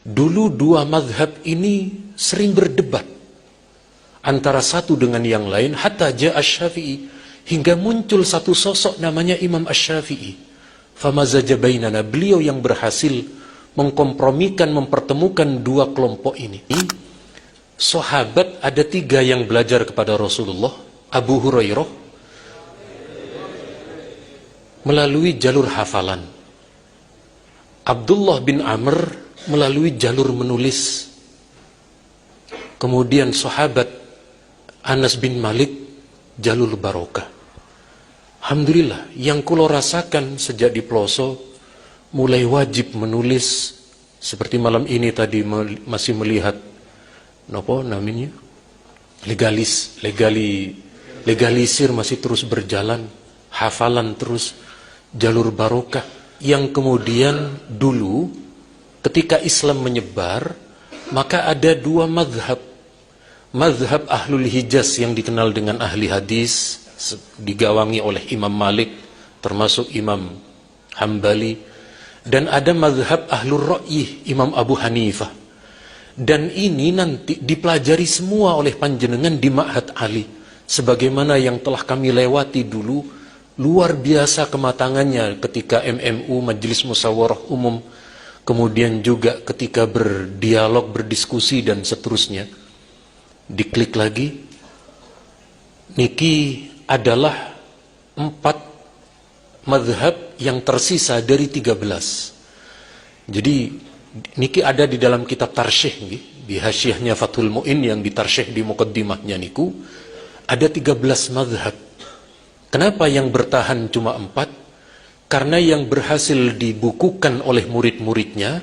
Dulu dua mazhab ini sering berdebat antara satu dengan yang lain, hatta ja'a Asy-Syafi'i, hingga muncul satu sosok namanya Imam Asy-Syafi'i. Famazaja bainana, beliau yang berhasil mengkompromikan, mempertemukan dua kelompok ini. Sahabat ada 3 yang belajar kepada Rasulullah. Abu Hurairah melalui jalur hafalan, Abdullah bin Amr melalui jalur menulis, kemudian sahabat Anas bin Malik jalur barokah. Alhamdulillah, yang kulo rasakan sejak di pelosok mulai wajib menulis, seperti malam ini tadi masih melihat nopo namanya legalisir masih terus berjalan, hafalan terus, jalur barokah. Yang kemudian dulu ketika Islam menyebar, maka ada 2 mazhab. Mazhab Ahlul Hijaz yang dikenal dengan ahli hadis, digawangi oleh Imam Malik, termasuk Imam Hambali. Dan ada mazhab Ahlul Ra'yih, Imam Abu Hanifah. Dan ini nanti dipelajari semua oleh panjenengan di Ma'had Ali. Sebagaimana yang telah kami lewati dulu, luar biasa kematangannya ketika MMU, Majelis Musyawarah Umum, kemudian juga ketika berdialog, berdiskusi, dan seterusnya. Diklik lagi, niki adalah 4 mazhab yang tersisa dari 13. Jadi niki ada di dalam kitab Tarsyih, di hasyiahnya Fathul Mu'in yang ditarsyih di muqaddimahnya niku, ada 13 mazhab. Kenapa yang bertahan cuma 4? Karena yang berhasil dibukukan oleh murid-muridnya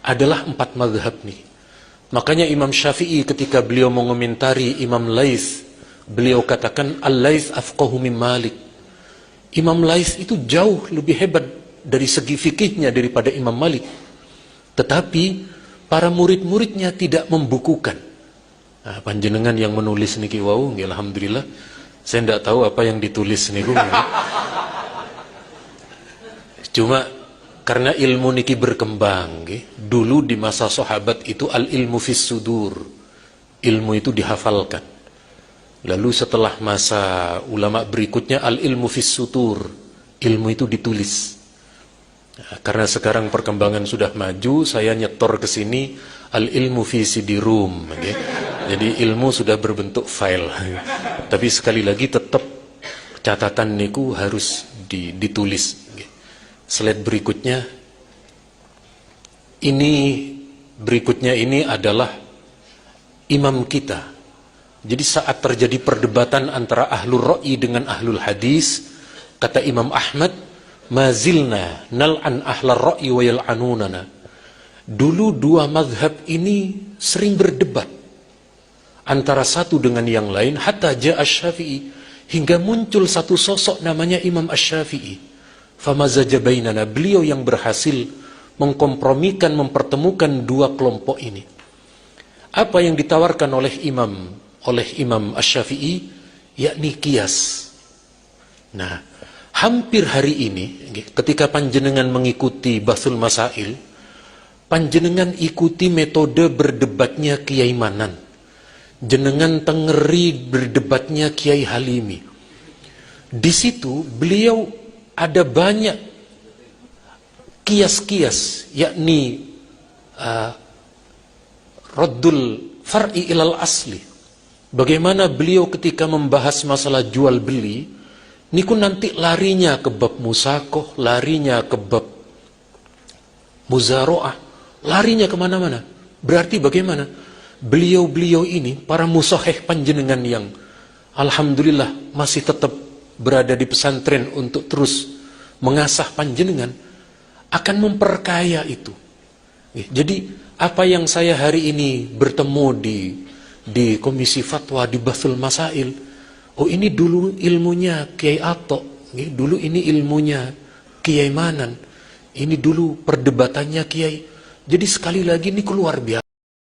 adalah 4 mazhab nih. Makanya Imam Syafi'i ketika beliau mengomentari Imam Laits, beliau katakan Al-Laits afqahu min Malik. Imam Laits itu jauh lebih hebat dari segi fikihnya daripada Imam Malik. Tetapi para murid-muridnya tidak membukukan. Nah, panjenengan yang menulis niki wau, alhamdulillah. Saya tidak tahu apa yang ditulis niku. Cuma karena ilmu niki berkembang, dulu di masa sahabat itu al-ilmu fis sudur, ilmu itu dihafalkan. Lalu setelah masa ulama berikutnya al-ilmu fis sutur, ilmu itu ditulis. Nah, karena sekarang perkembangan sudah maju, saya nyetor ke sini al-ilmu fi sidirum. Jadi ilmu sudah berbentuk file. Tapi sekali lagi tetap catatan niku harus ditulis. Slide berikutnya ini adalah imam kita. Jadi saat terjadi perdebatan antara ahlul ra'i dengan ahlul hadis, kata Imam Ahmad, mazilna nal'an ahlul ra'i wa yal'anunana. Dulu 2 mazhab ini sering berdebat antara satu dengan yang lain, hatta ja'a Asy-Syafi'i, hingga muncul satu sosok namanya Imam Asy-Syafi'i. Famazaja bainana, beliau yang berhasil mengkompromikan, mempertemukan 2 kelompok ini. Apa yang ditawarkan oleh Imam Asy-Syafi'i, yakni kias. Nah, hampir hari ini ketika panjenengan mengikuti Bathul Masail, panjenengan ikuti metode berdebatnya Kiai Manan, jenengan tengeri berdebatnya Kiai Halimi. Di situ beliau ada banyak kias-kias, yakni raddul far'i ilal asli. Bagaimana beliau ketika membahas masalah jual beli, niku nanti larinya ke bab musakoh, larinya ke bab muzaro'ah, larinya kemana-mana. Berarti bagaimana? Beliau-beliau ini, para musahih panjenengan yang alhamdulillah masih tetap berada di pesantren untuk terus mengasah panjenengan, akan memperkaya itu. Jadi apa yang saya hari ini bertemu di Komisi Fatwa, di Bathul Masail, oh ini dulu ilmunya Kiai Ato, dulu ini ilmunya Kiai Manan, ini dulu perdebatannya Kiai. Jadi sekali lagi ini luar biasa.